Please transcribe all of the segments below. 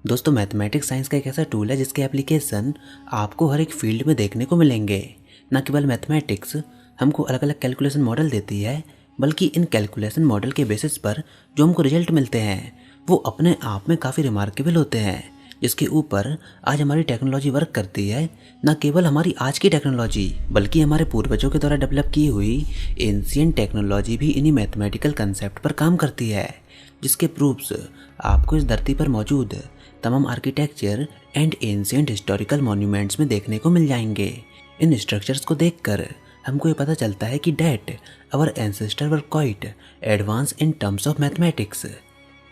दोस्तों, mathematics science का एक ऐसा टूल है जिसके एप्लीकेशन आपको हर एक फील्ड में देखने को मिलेंगे। न केवल मैथमेटिक्स हमको अलग अलग कैलकुलेशन मॉडल देती है, बल्कि इन कैलकुलेशन मॉडल के बेसिस पर जो हमको रिजल्ट मिलते हैं वो अपने आप में काफ़ी रिमार्केबल होते हैं, जिसके ऊपर आज हमारी टेक्नोलॉजी वर्क करती है। न केवल हमारी आज की टेक्नोलॉजी बल्कि हमारे पूर्वजों के द्वारा डेवलप की हुई एंशिएंट टेक्नोलॉजी भी इन्हीं मैथमेटिकल कंसेप्ट पर काम करती है, जिसके प्रूफ्स आपको इस धरती पर मौजूद तमाम architecture and ancient historical monuments में देखने को मिल जाएंगे। इन स्ट्रक्चर्स को देखकर हमको ये पता चलता है कि that our ancestor were quite advance in terms of mathematics.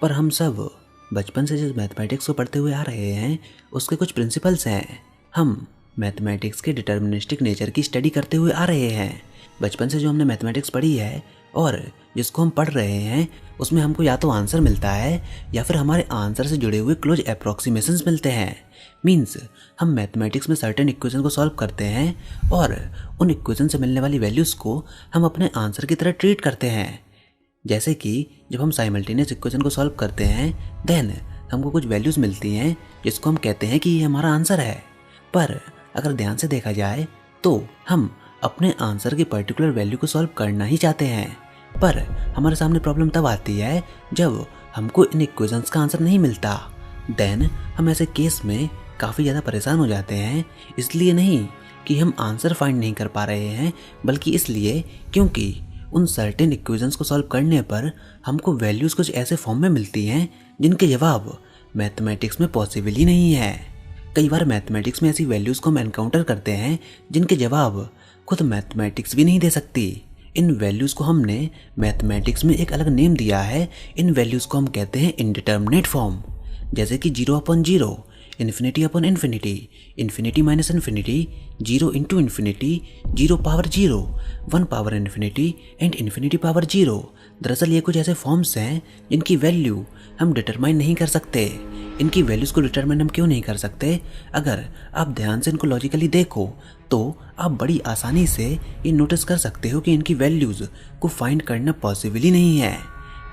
पर हम सब बचपन से जिस मैथमेटिक्स को पढ़ते हुए आ रहे हैं उसके कुछ प्रिंसिपल्स हैं। हम मैथमेटिक्स के डिटर्मिनिस्टिक नेचर की स्टडी करते हुए आ रहे हैं। बचपन से जो हमने मैथमेटिक्स पढ़ी है और जिसको हम पढ़ रहे हैं उसमें हमको या तो आंसर मिलता है या फिर हमारे आंसर से जुड़े हुए क्लोज अप्रॉक्सीमेशंस मिलते हैं। मीन्स हम मैथमेटिक्स में सर्टेन इक्वेशन को सॉल्व करते हैं और उन इक्वेशन से मिलने वाली वैल्यूज़ को हम अपने आंसर की तरह ट्रीट करते हैं। जैसे कि जब हम साइमल्टेनियस इक्वेशन को सॉल्व करते हैं देन हमको कुछ वैल्यूज़ मिलती हैं जिसको हम कहते हैं कि ये हमारा आंसर है। पर अगर ध्यान से देखा जाए तो हम अपने आंसर की पर्टिकुलर वैल्यू को सॉल्व करना ही चाहते हैं, पर हमारे सामने प्रॉब्लम तब आती है जब हमको इन इक्वेशंस का आंसर नहीं मिलता। देन हम ऐसे केस में काफ़ी ज़्यादा परेशान हो जाते हैं, इसलिए नहीं कि हम आंसर फाइंड नहीं कर पा रहे हैं, बल्कि इसलिए क्योंकि उन सर्टेन इक्वेशंस को सॉल्व करने पर हमको वैल्यूज़ कुछ ऐसे फॉर्म में मिलती हैं जिनके जवाब मैथमेटिक्स में पॉसिबल ही नहीं है। कई बार मैथमेटिक्स में ऐसी वैल्यूज़ को हम एनकाउंटर करते हैं जिनके जवाब खुद मैथमेटिक्स भी नहीं दे सकती। इन वैल्यूज़ को हमने मैथमेटिक्स में एक अलग नेम दिया है। इन वैल्यूज़ को हम कहते हैं इनडिटर्मिनेट फॉर्म, जैसे कि 0/0, infinity upon infinity, infinity minus infinity, 0 into infinity, 0 power 0, 1 power infinity and infinity power 0। दरअसल ये कुछ ऐसे फॉर्म्स हैं जिनकी वैल्यू हम डिटरमाइन नहीं कर सकते। इनकी वैल्यूज़ को डिटरमाइन हम क्यों नहीं कर सकते? अगर आप ध्यान से इनको लॉजिकली देखो तो आप बड़ी आसानी से ये नोटिस कर सकते हो कि इनकी वैल्यूज़ को फाइंड करना पॉसिबल ही नहीं है।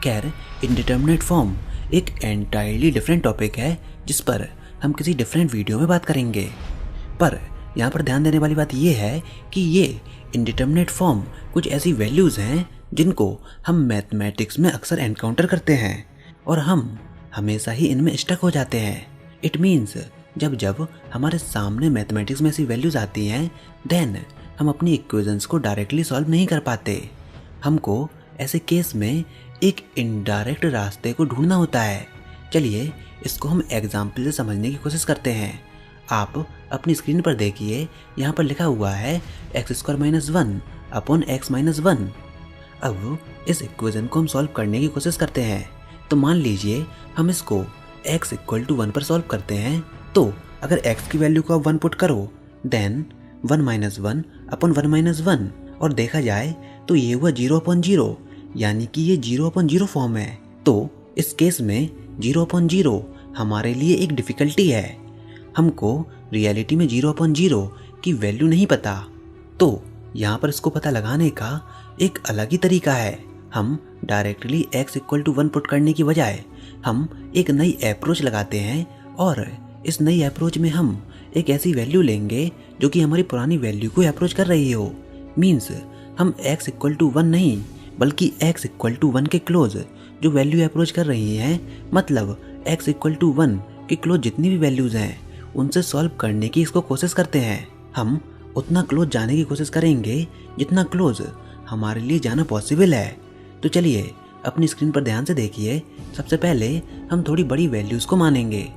खैर, इनडिटर्मिनेट फॉर्म एक एंटायरली डिफरेंट टॉपिक है जिस पर हम किसी डिफरेंट वीडियो में बात करेंगे। पर यहाँ पर ध्यान देने वाली बात ये है कि ये इनडिटर्मिनेट फॉर्म कुछ ऐसी वैल्यूज़ हैं जिनको हम मैथमेटिक्स में अक्सर एनकाउंटर करते हैं और हम हमेशा ही इनमें स्टक हो जाते हैं। इट मीन्स जब हमारे सामने मैथमेटिक्स में ऐसी वैल्यूज़ आती हैं देन हम अपनी इक्वेशंस को डायरेक्टली सॉल्व नहीं कर पाते। हमको ऐसे केस में एक इनडायरेक्ट रास्ते को ढूंढना होता है। चलिए इसको हम एग्जाम्पल से समझने की कोशिश करते हैं। आप अपनी स्क्रीन पर देखिए, यहाँ पर लिखा हुआ है x² - 1 अपॉन x - 1। अब इस इक्वेशन को हम सॉल्व करने की कोशिश करते हैं। तो मान लीजिए हम इसको x = 1 पर सॉल्व करते हैं, तो अगर x की वैल्यू को आप 1 पुट करो देन 1 - 1 अपॉन 1 - 1 और देखा जाए तो ये हुआ 0/0, यानी कि ये 0/0 फॉर्म है। तो इस केस में 0/0 हमारे लिए एक डिफ़िकल्टी है। हमको रियलिटी में 0/0 की वैल्यू नहीं पता, तो यहाँ पर इसको पता लगाने का एक अलग ही तरीका है। हम डायरेक्टली x = 1 पुट करने की बजाय हम एक नई अप्रोच लगाते हैं और इस नई अप्रोच में हम एक ऐसी वैल्यू लेंगे जो कि हमारी पुरानी वैल्यू को अप्रोच कर रही हो। मीन्स हम x = 1 नहीं बल्कि x = 1 के क्लोज जो वैल्यू अप्रोच कर रही हैं, मतलब x = 1 के क्लोज जितनी भी वैल्यूज़ हैं उनसे सॉल्व करने की इसको कोशिश करते हैं। हम उतना क्लोज जाने की कोशिश करेंगे जितना क्लोज हमारे लिए जाना पॉसिबल है। तो चलिए अपनी स्क्रीन पर ध्यान से देखिए। सबसे पहले हम थोड़ी बड़ी वैल्यूज़ को मानेंगे।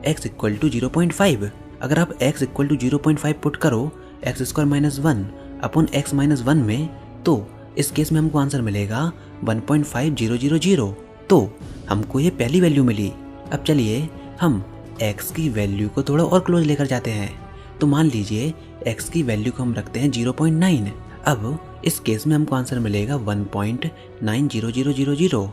x = 0.5। अगर आप x = 0.5 पुट करो x² - 1 अपॉन x - 1 में, तो इस केस में हमको आंसर मिलेगा 1.5000। तो हमको ये पहली वैल्यू मिली। अब चलिए हम x की वैल्यू को थोड़ा और क्लोज लेकर जाते हैं। तो मान लीजिए x की वैल्यू को हम रखते हैं 0.9। अब इस केस में हमको आंसर मिलेगा 1.90000।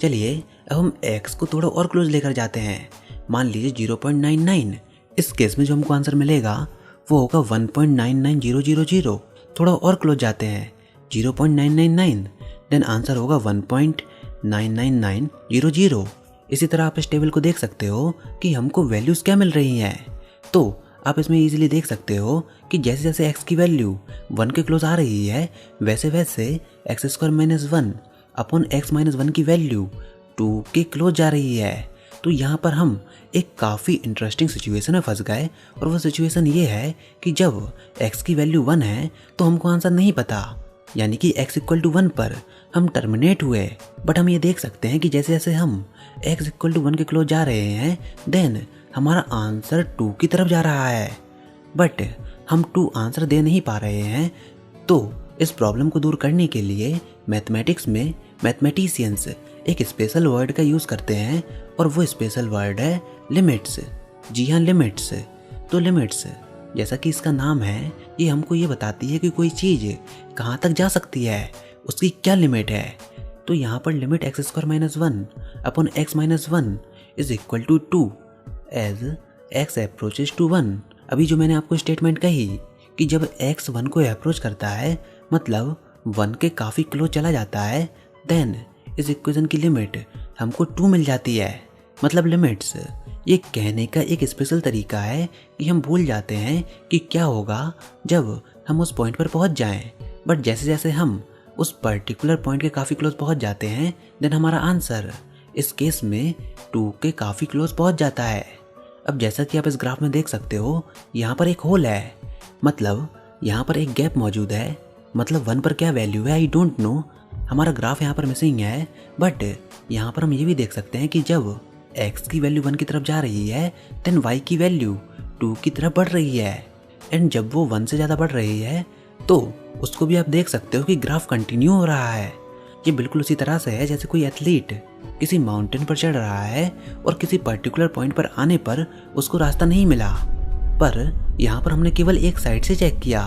चलिए अब हम x को थोड़ा और क्लोज लेकर जाते हैं। मान लीजिए 0.99। इस केस में जो हमको आंसर मिलेगा वो होगा 1.99000। थोड़ा और क्लोज जाते हैं 0.999, देन आंसर होगा 1.99900। इसी तरह आप इस टेबल को देख सकते हो कि हमको वैल्यूज़ क्या मिल रही हैं। तो आप इसमें इजीली देख सकते हो कि जैसे जैसे x की वैल्यू 1 के क्लोज आ रही है वैसे वैसे x² - 1 अपॉन x - 1 की वैल्यू 2 के क्लोज जा रही है। तो यहाँ पर हम एक काफ़ी इंटरेस्टिंग सिचुएशन में फंस गए, और वो सिचुएशन ये है कि जब x की वैल्यू 1 है तो हमको आंसर नहीं पता, यानी कि x = 1 पर हम टर्मिनेट हुए। बट हम ये देख सकते हैं कि जैसे जैसे हम x = 1 के क्लोज जा रहे हैं देन हमारा आंसर 2 की तरफ जा रहा है, बट हम 2 आंसर दे नहीं पा रहे हैं। तो इस प्रॉब्लम को दूर करने के लिए मैथमेटिक्स में मैथमेटिशियंस एक स्पेशल वर्ड का यूज़ करते हैं, और वो स्पेशल वर्ड है लिमिट्स। जी हाँ, लिमिट्स। तो लिमिट्स जैसा कि इसका नाम है, ये हमको ये बताती है कि कोई चीज़ कहाँ तक जा सकती है, उसकी क्या लिमिट है। तो यहाँ पर limit x² - 1 upon x - 1 is equal to 2 as x approaches to 1। अभी जो मैंने आपको स्टेटमेंट कही कि जब x 1 को अप्रोच करता है मतलब 1 के काफ़ी क्लोज चला जाता है देन इस इक्वेशन की लिमिट हमको 2 मिल जाती है। मतलब लिमिट्स ये कहने का एक स्पेशल तरीका है कि हम भूल जाते हैं कि क्या होगा जब हम उस पॉइंट पर पहुंच जाएं, बट जैसे जैसे हम उस पर्टिकुलर पॉइंट के काफ़ी क्लोज पहुंच जाते हैं देन हमारा आंसर इस केस में 2 के काफ़ी क्लोज पहुंच जाता है। अब जैसा कि आप इस ग्राफ में देख सकते हो यहाँ पर एक होल है, मतलब यहाँ पर एक गैप मौजूद है। मतलब 1 पर क्या वैल्यू है आई डोंट नो, हमारा ग्राफ यहाँ पर मिसिंग है। बट यहाँ पर हम ये भी देख सकते हैं कि जब x की वैल्यू 1 की तरफ जा रही है देन y की वैल्यू 2 की तरफ बढ़ रही है, एंड जब वो 1 से ज़्यादा बढ़ रही है तो उसको भी आप देख सकते हो कि ग्राफ कंटिन्यू हो रहा है। ये बिल्कुल उसी तरह से है जैसे कोई एथलीट किसी माउंटेन पर चढ़ रहा है और किसी पर्टिकुलर पॉइंट पर आने पर उसको रास्ता नहीं मिला, पर यहाँ पर हमने केवल एक साइड से चेक किया,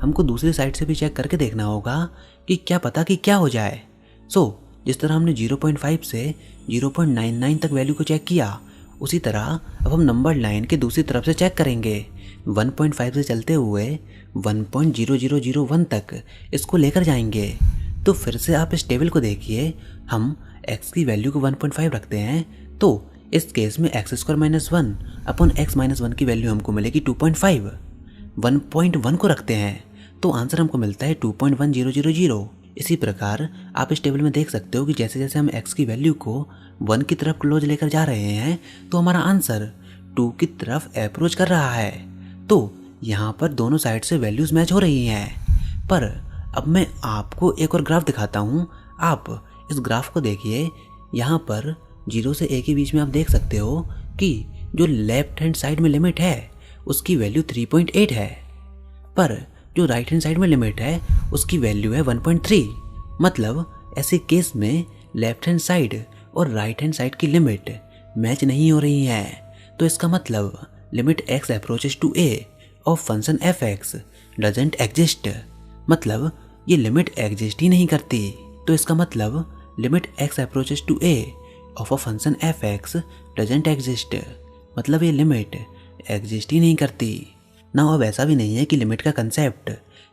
हमको दूसरी साइड से भी चेक करके देखना होगा कि क्या पता कि क्या हो जाए। जिस तरह हमने 0.5 से 0.99 तक वैल्यू को चेक किया उसी तरह अब हम नंबर लाइन के दूसरी तरफ से चेक करेंगे। 1.5 से चलते हुए 1.0001 तक इसको लेकर जाएंगे। तो फिर से आप इस टेबल को देखिए, हम x की वैल्यू को 1.5 रखते हैं तो इस केस में x² - 1 अपॉन x - 1 की वैल्यू हमको मिलेगी 2.5। 1.1 को रखते हैं तो आंसर हमको मिलता है 2.1000। इसी प्रकार आप इस टेबल में देख सकते हो कि जैसे जैसे हम x की वैल्यू को 1 की तरफ क्लोज लेकर जा रहे हैं तो हमारा आंसर 2 की तरफ अप्रोच कर रहा है। तो यहाँ पर दोनों साइड से वैल्यूज मैच हो रही हैं। पर अब मैं आपको एक और ग्राफ दिखाता हूँ। आप इस ग्राफ को देखिए, यहाँ पर 0 से a के बीच में आप देख सकते हो कि जो लेफ्ट हैंड साइड में लिमिट है उसकी वैल्यू 3.8 है, पर जो राइट हैंड साइड में लिमिट है उसकी वैल्यू है 1.3। मतलब ऐसे केस में लेफ्ट हैंड साइड और राइट हैंड साइड की लिमिट मैच नहीं हो रही है। तो इसका मतलब limit x approaches to a of function fx doesn't exist, मतलब ये लिमिट एग्जिस्ट ही नहीं करती। तो इसका मतलब limit x approaches to a of a function fx doesn't exist, मतलब ये लिमिट एग्जिस्ट ही नहीं करती ना। अब ऐसा भी नहीं है कि लिमिट का कंसेप्ट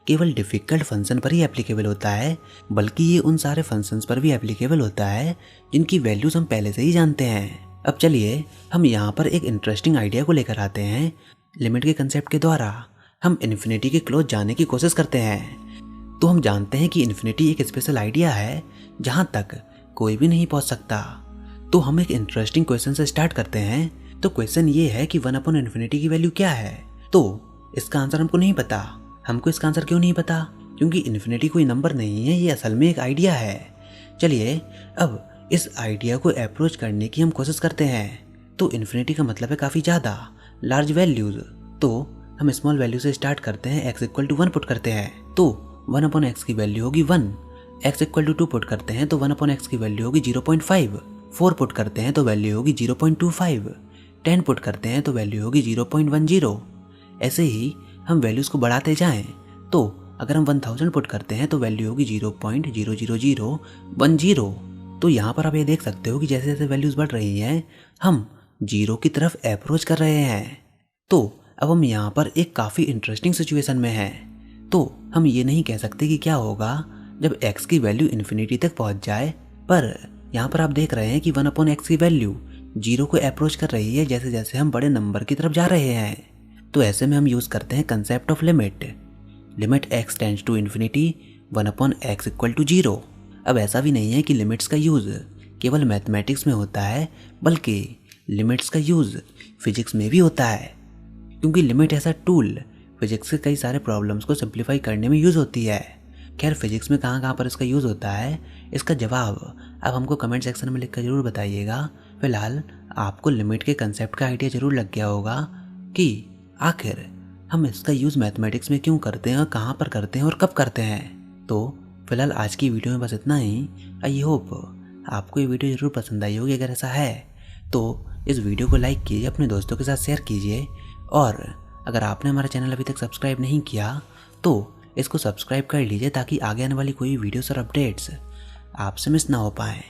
केवल डिफ़िकल्ट फंक्शन पर ही एप्लीकेबल होता है, बल्कि ये उन सारे फंक्शंस पर भी एप्लीकेबल होता है जिनकी वैल्यूज हम पहले से ही जानते हैं। अब चलिए हम यहाँ पर एक इंटरेस्टिंग आइडिया को लेकर आते हैं। लिमिट के कंसेप्ट के द्वारा हम इन्फिनिटी के क्लोज जाने की कोशिश करते हैं। तो हम जानते हैं कि इन्फिनिटी एक स्पेशल आइडिया है जहाँ तक कोई भी नहीं पहुँच सकता। तो हम एक इंटरेस्टिंग क्वेश्चन से स्टार्ट करते हैं। तो क्वेश्चन ये है कि 1/∞ की वैल्यू क्या है। तो इसका आंसर हमको नहीं पता। हमको इसका आंसर क्यों नहीं पता? क्योंकि इन्फिनिटी कोई नंबर नहीं है, ये असल में एक आइडिया है। चलिए अब इस आइडिया को अप्रोच करने की हम कोशिश करते हैं। तो इन्फिनिटी का मतलब है काफ़ी ज़्यादा लार्ज वैल्यूज। तो हम स्मॉल वैल्यू से स्टार्ट करते हैं, x = 1 पुट करते हैं तो 1/x की वैल्यू होगी 1। x = 2 पुट करते हैं तो 1/x की वैल्यू होगी 0.5। 4 पुट करते हैं तो वैल्यू होगी 0.25। 10 पुट करते हैं तो वैल्यू होगी 0.10। ऐसे ही हम वैल्यूज़ को बढ़ाते जाएं तो अगर हम 1000 पुट करते हैं तो वैल्यू होगी 0.00010। तो यहाँ पर आप ये देख सकते हो कि जैसे जैसे वैल्यूज़ बढ़ रही हैं हम 0 की तरफ अप्रोच कर रहे हैं। तो अब हम यहाँ पर एक काफ़ी इंटरेस्टिंग सिचुएशन में हैं। तो हम ये नहीं कह सकते कि क्या होगा जब x की वैल्यू इन्फिनिटी तक पहुँच जाए, पर यहाँ पर आप देख रहे हैं कि 1/x की वैल्यू जीरो को अप्रोच कर रही है जैसे जैसे हम बड़े नंबर की तरफ जा रहे हैं। तो ऐसे में हम यूज़ करते हैं concept of limit. Limit x tends to infinity 1/x equal to 0। अब ऐसा भी नहीं है कि लिमिट्स का यूज़ केवल मैथमेटिक्स में होता है, बल्कि लिमिट्स का यूज़ फिजिक्स में भी होता है, क्योंकि लिमिट ऐसा टूल फिजिक्स के कई सारे प्रॉब्लम्स को सिंप्लीफाई करने में यूज़ होती है। खैर, फिजिक्स में कहाँ कहाँ पर इसका यूज़ होता है, इसका जवाब आप हमको कमेंट सेक्शन में लिखकर ज़रूर बताइएगा। फिलहाल आपको लिमिट के कंसेप्ट का आइडिया ज़रूर लग गया होगा कि आखिर हम इसका यूज़ मैथमेटिक्स में क्यों करते हैं और कहाँ पर करते हैं और कब करते हैं। तो फिलहाल आज की वीडियो में बस इतना ही। आई होप आपको ये वीडियो ज़रूर पसंद आई होगी। अगर ऐसा है तो इस वीडियो को लाइक कीजिए, अपने दोस्तों के साथ शेयर कीजिए, और अगर आपने हमारा चैनल अभी तक सब्सक्राइब नहीं किया तो इसको सब्सक्राइब कर लीजिए ताकि आगे आने वाली कोई वीडियोस और अपडेट्स आपसे मिस ना हो पाएँ।